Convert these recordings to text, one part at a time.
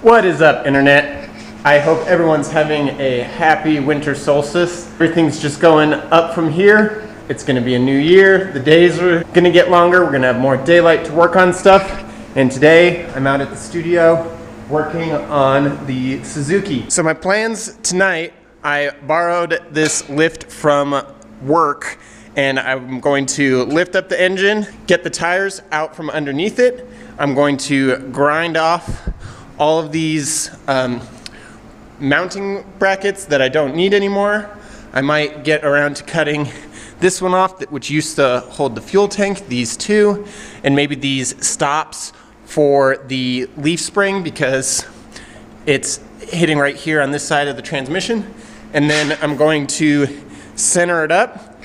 What is up, internet? I hope everyone's having a happy winter solstice. Everything's just going up from here. It's gonna be a new year. The days are gonna get longer. We're gonna have more daylight to work on stuff. And today I'm out at the studio working on the Suzuki. So my plans tonight, I borrowed this lift from work and I'm going to lift up the engine, get the tires out from underneath it. I'm going to grind off all of these mounting brackets that I don't need anymore. I might get around to cutting this one off, which used to hold the fuel tank, these two, and maybe these stops for the leaf spring because it's hitting right here on this side of the transmission. And then I'm going to center it up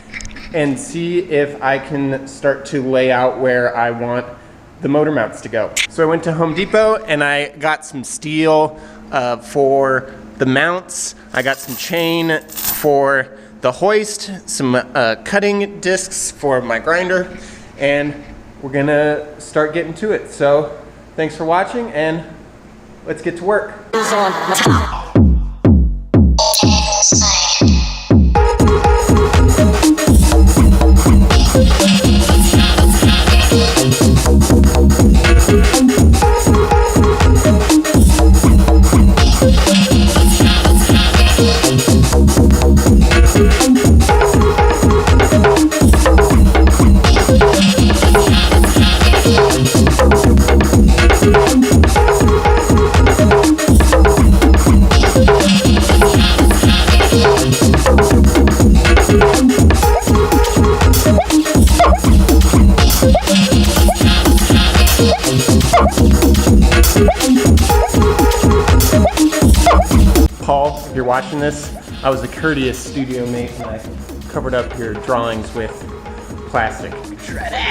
and see if I can start to lay out where I want the motor mounts to go. So I went to Home Depot and I got some steel for the mounts. I got some chain for the hoist, some cutting discs for my grinder, and we're gonna start getting to it. So thanks for watching and let's get to work. Paul, if you're watching this, I was a courteous studio mate and I covered up your drawings with plastic. Shred it!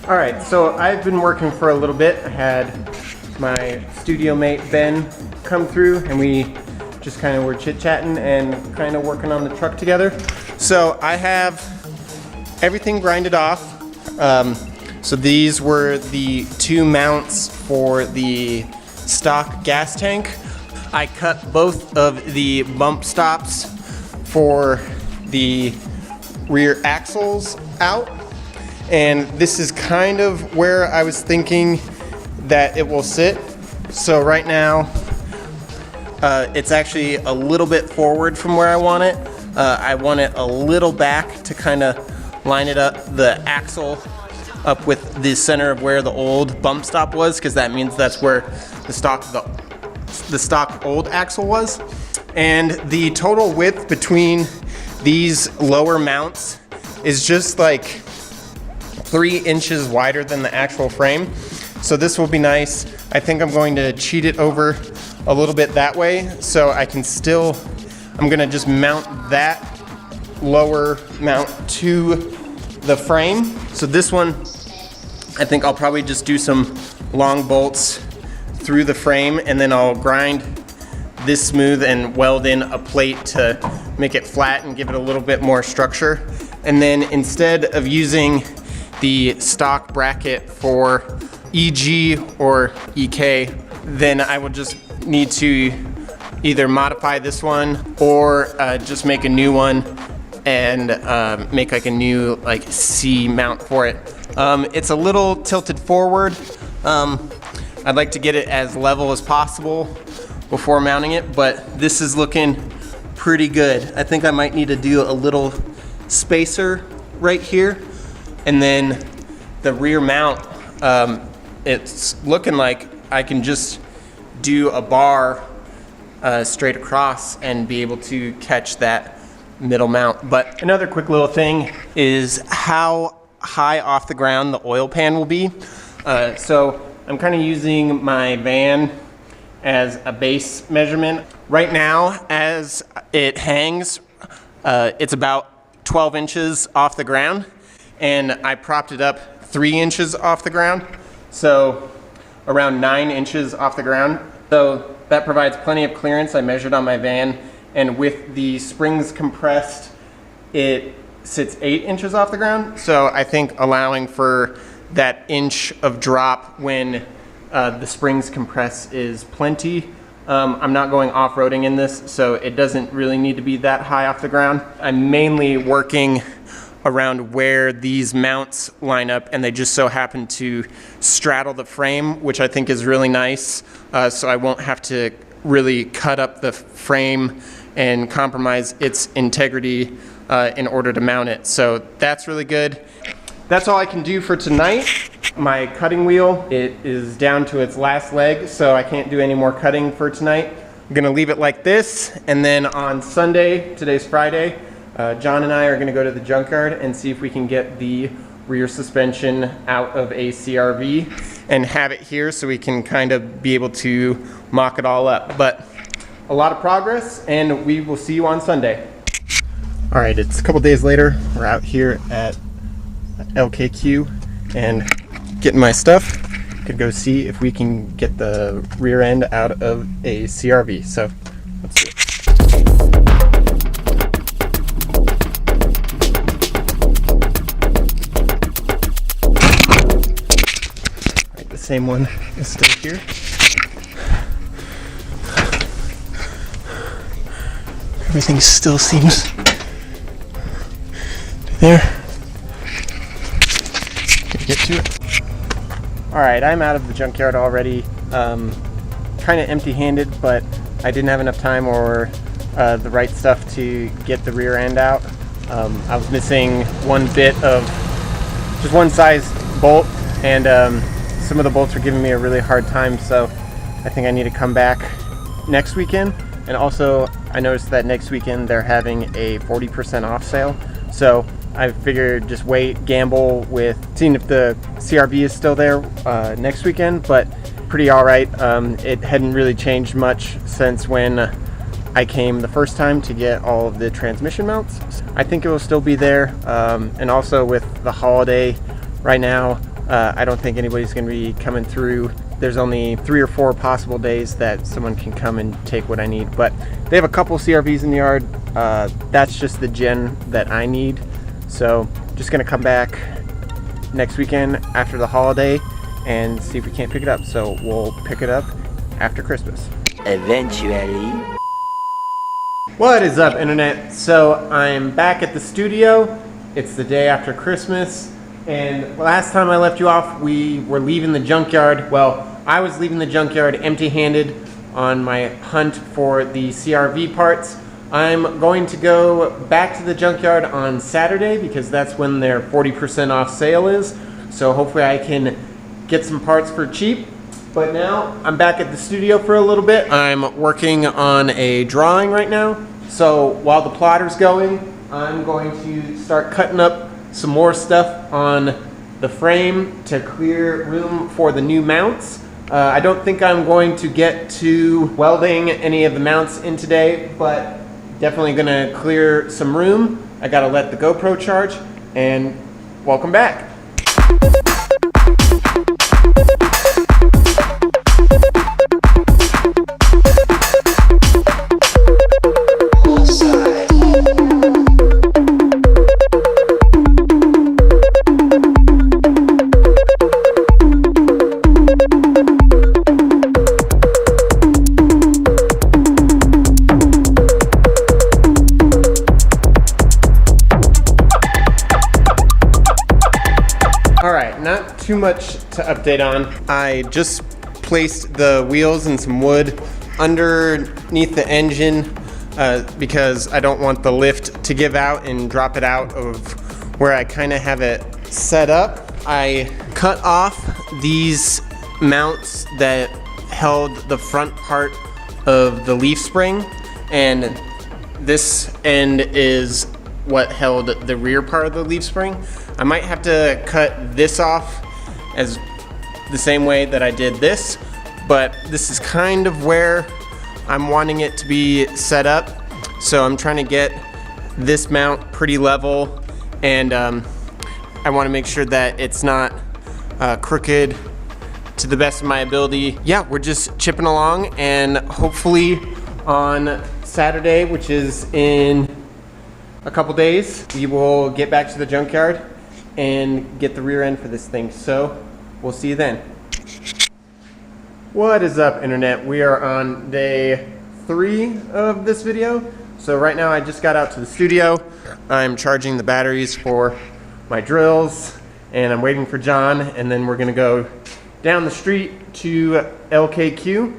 Alright, so I've been working for a little bit. I had my studio mate Ben come through and we just kind of were chit-chatting and kind of working on the truck together. So I have everything grinded off. So these were the two mounts for the stock gas tank. I cut both of the bump stops for the rear axles out. And this is kind of where I was thinking that it will sit. So right now, it's actually a little bit forward from where I want it. I want it a little back to kind of line it up, the axle up with the center of where the old bump stop was, because that means that's where the stock old axle was. And the total width between these lower mounts is just like 3 inches wider than the actual frame. So this will be nice. I think I'm going to cheat it over a little bit that way so I can still, I'm gonna just mount that lower mount to the frame. So this one, I think I'll probably just do some long bolts through the frame and then I'll grind this smooth and weld in a plate to make it flat and give it a little bit more structure. And then instead of using the stock bracket for EG or EK, then I will just need to either modify this one or just make a new one and make like a new like C mount for it. It's a little tilted forward. I'd like to get it as level as possible before mounting it, but this is looking pretty good. I think I might need to do a little spacer right here. And then the rear mount, it's looking like I can just do a bar straight across and be able to catch that middle mount. But another quick little thing is how high off the ground the oil pan will be. So I'm kind of using my van as a base measurement. Right now, as it hangs, it's about 12 inches off the ground, and I propped it up 3 inches off the ground, so around 9 inches off the ground. So that provides plenty of clearance. I measured on my van, and with the springs compressed, it sits 8 inches off the ground. So I think allowing for that inch of drop when the springs compress is plenty. I'm not going off-roading in this, so it doesn't really need to be that high off the ground. I'm mainly working around where these mounts line up, and they just so happen to straddle the frame, which I think is really nice. So I won't have to really cut up the frame and compromise its integrity in order to mount it. So that's really good. That's all I can do for tonight. My cutting wheel, it is down to its last leg, so I can't do any more cutting for tonight. I'm gonna leave it like this, and then on Sunday, today's Friday, John and I are gonna go to the junkyard and see if we can get the rear suspension out of a CRV and have it here so we can kind of be able to mock it all up. But a lot of progress, and we will see you on Sunday. All right, it's a couple days later. We're out here at LKQ and getting my stuff. Could go see if we can get the rear end out of a CRV. So let's do it. All right, the same one is still here. Everything still seems there. Gonna get to it. All right, I'm out of the junkyard already. Kind of empty-handed, but I didn't have enough time or the right stuff to get the rear end out. I was missing one bit of just one size bolt, and some of the bolts were giving me a really hard time, so I think I need to come back next weekend. And also, I noticed that next weekend they're having a 40% off sale, so I figured just wait, gamble with seeing if the CRV is still there next weekend, but pretty all right. It hadn't really changed much since when I came the first time to get all of the transmission mounts. I think it will still be there, and also with the holiday right now, I don't think anybody's going to be coming through. There's only 3 or 4 possible days that someone can come and take what I need, but they have a couple CRVs in the yard. That's just the gen that I need. So just gonna come back next weekend after the holiday and see if we can't pick it up. So we'll pick it up after Christmas. Eventually. What is up, internet? So I'm back at the studio. It's the day after Christmas, and last time I left you off, we were leaving the junkyard. Well, I was leaving the junkyard empty-handed on my hunt for the CRV parts. I'm going to go back to the junkyard on Saturday because that's when their 40% off sale is. So hopefully I can get some parts for cheap. But now I'm back at the studio for a little bit. I'm working on a drawing right now. So while the plotter's going, I'm going to start cutting up some more stuff on the frame to clear room for the new mounts. I don't think I'm going to get to welding any of the mounts in today, but definitely gonna clear some room. I gotta let the GoPro charge, and welcome back. Not too much to update on. I just placed the wheels and some wood underneath the engine because I don't want the lift to give out and drop it out of where I kind of have it set up. I cut off these mounts that held the front part of the leaf spring, and this end is what held the rear part of the leaf spring. I might have to cut this off as the same way that I did this, but this is kind of where I'm wanting it to be set up. So I'm trying to get this mount pretty level, and I want to make sure that it's not crooked to the best of my ability. Yeah, we're just chipping along, and hopefully on Saturday, which is in a couple days, we will get back to the junkyard and get the rear end for this thing. So we'll see you then. What is up, internet? We are on day 3 of this video. So right now I just got out to the studio. I'm charging the batteries for my drills, and I'm waiting for John, and then we're gonna go down the street to LKQ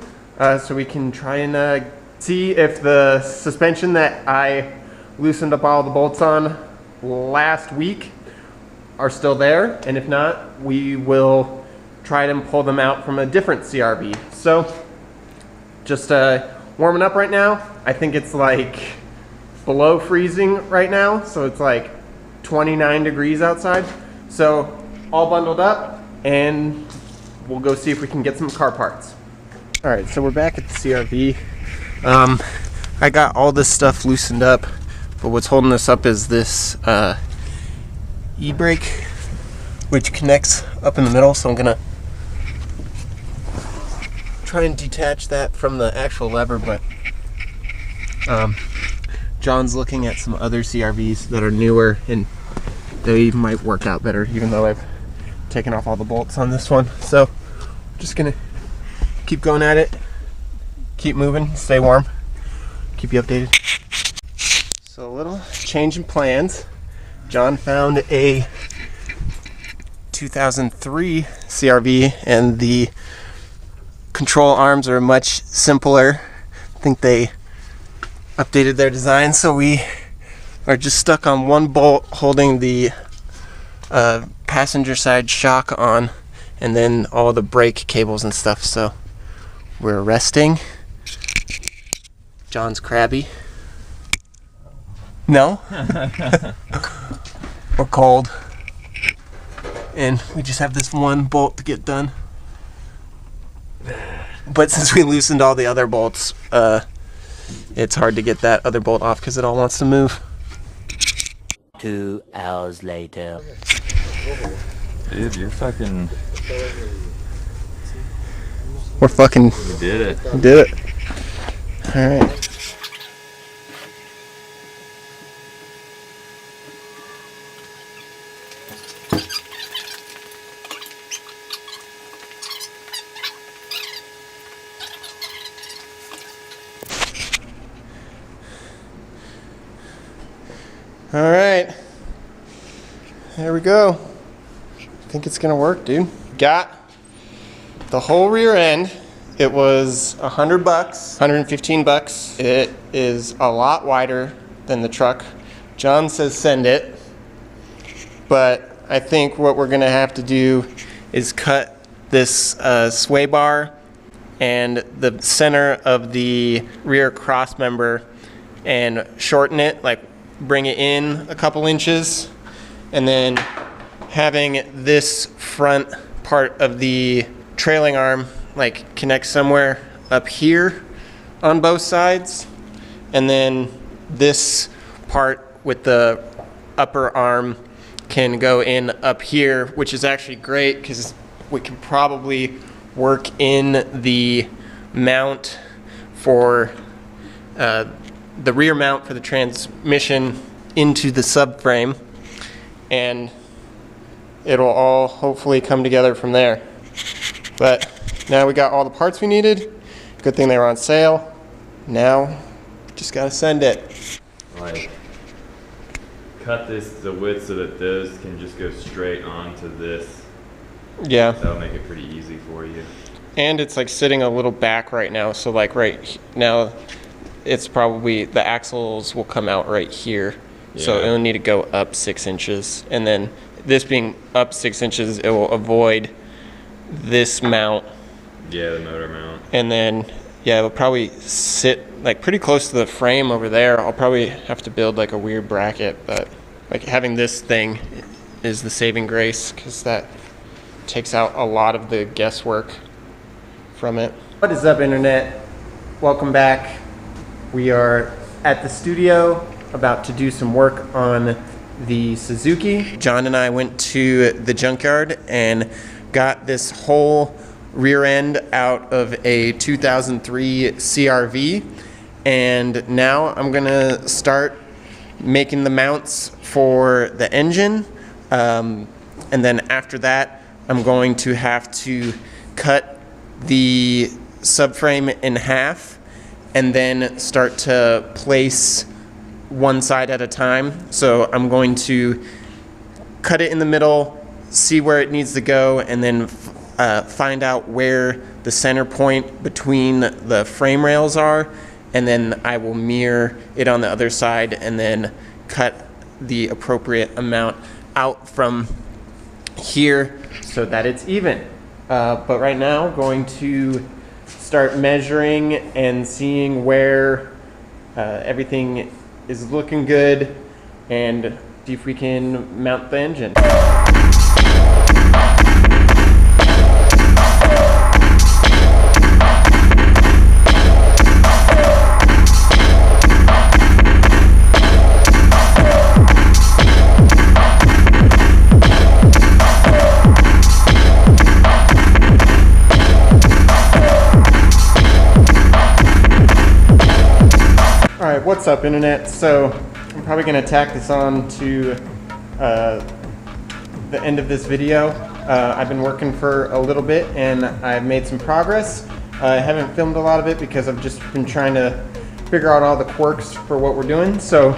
so we can try and see if the suspension that I loosened up all the bolts on last week are still there, and if not, we will try to pull them out from a different CRV. So just warming up right now. I think it's like below freezing right now, so it's like 29 degrees outside. So all bundled up, and we'll go see if we can get some car parts. All right, so we're back at the CRV. I got all this stuff loosened up, but what's holding this up is this e-brake, which connects up in the middle. So I'm gonna try and detach that from the actual lever, but John's looking at some other CRVs that are newer, and they might work out better, even though I've taken off all the bolts on this one. So just gonna keep going at it, keep moving, stay warm, keep you updated. So a little change in plans. John found a 2003 CRV, and the control arms are much simpler. I think they updated their design, so we are just stuck on one bolt holding the passenger side shock on, and then all the brake cables and stuff. So we're resting. John's crabby. No? We're cold. And we just have this one bolt to get done. But since we loosened all the other bolts, it's hard to get that other bolt off because it all wants to move. 2 hours later. Dude, you're fucking... We're fucking... We did it. We did it. Alright. Alright, there we go. I think it's gonna work, dude. Got the whole rear end. It was $100, $115. It is a lot wider than the truck. John says send it, but I think what we're gonna have to do is cut this sway bar and the center of the rear cross member and shorten it, like bring it in a couple inches, and then having this front part of the trailing arm like connect somewhere up here on both sides, and then this part with the upper arm can go in up here, which is actually great because we can probably work in the mount for the rear mount for the transmission into the subframe, and it'll all hopefully come together from there. But now we got all the parts we needed. Good thing they were on sale. Now just gotta send it. Like, cut this to the width so that those can just go straight onto this. Yeah. That'll make it pretty easy for you. And it's like sitting a little back right now, so like right now it's probably, the axles will come out right here. Yeah. So it'll need to go up 6 inches. And then this being up 6 inches, it will avoid this mount. Yeah, the motor mount. And then, yeah, it'll probably sit like pretty close to the frame over there. I'll probably have to build like a weird bracket, but like having this thing is the saving grace, because that takes out a lot of the guesswork from it. What is up, internet? Welcome back. We are at the studio about to do some work on the Suzuki. John and I went to the Junkyard and got this whole rear end out of a 2003 CRV, and now I'm gonna start making the mounts for the engine, and then after that I'm going to have to cut the subframe in half and then start to place one side at a time. So I'm going to cut it in the middle, see where it needs to go, and then find out where the center point between the frame rails are, and then I will mirror it on the other side and then cut the appropriate amount out from here so that it's even. But right now, going to start measuring and seeing where everything is looking good and see if we can mount the engine. Alright, what's up, internet? So I'm probably going to tack this on to the end of this video. I've been working for a little bit and I've made some progress. I haven't filmed a lot of it because I've just been trying to figure out all the quirks for what we're doing. So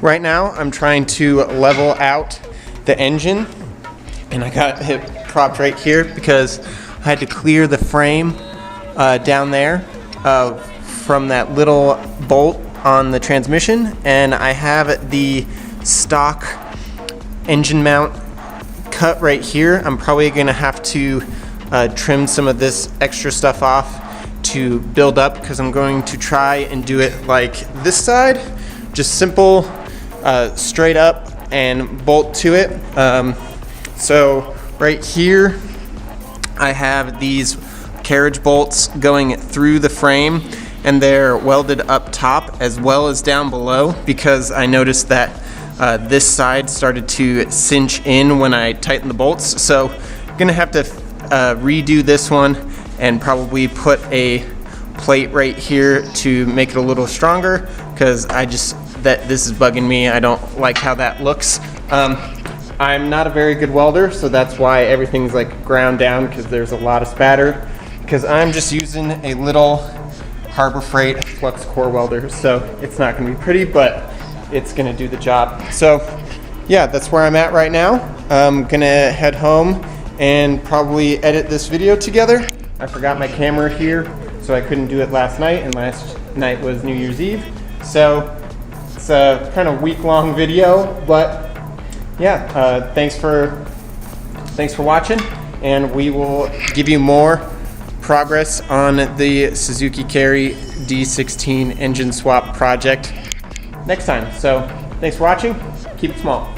right now I'm trying to level out the engine, and I got it propped right here because I had to clear the frame down there from that little bolt on the transmission, and I have the stock engine mount cut right here. I'm probably gonna have to trim some of this extra stuff off to build up, because I'm going to try and do it like this side, just simple, straight up and bolt to it. So right here I have these carriage bolts going through the frame, and they're welded up top as well as down below, because I noticed that this side started to cinch in when I tightened the bolts. So I'm gonna have to redo this one and probably put a plate right here to make it a little stronger, because this is bugging me. I don't like how that looks. I'm not a very good welder, so that's why everything's like ground down, because there's a lot of spatter, because I'm just using a little Harbor Freight flux core welder, so it's not going to be pretty, but it's going to do the job. So yeah, that's where I'm at right now. I'm going to head home and probably edit this video together. I forgot my camera here, so I couldn't do it last night, and last night was New Year's Eve. So it's a kind of week-long video, but yeah, thanks for watching, and we will give you more progress on the Suzuki Carry D16 engine swap project next time. So thanks for watching. Keep it small.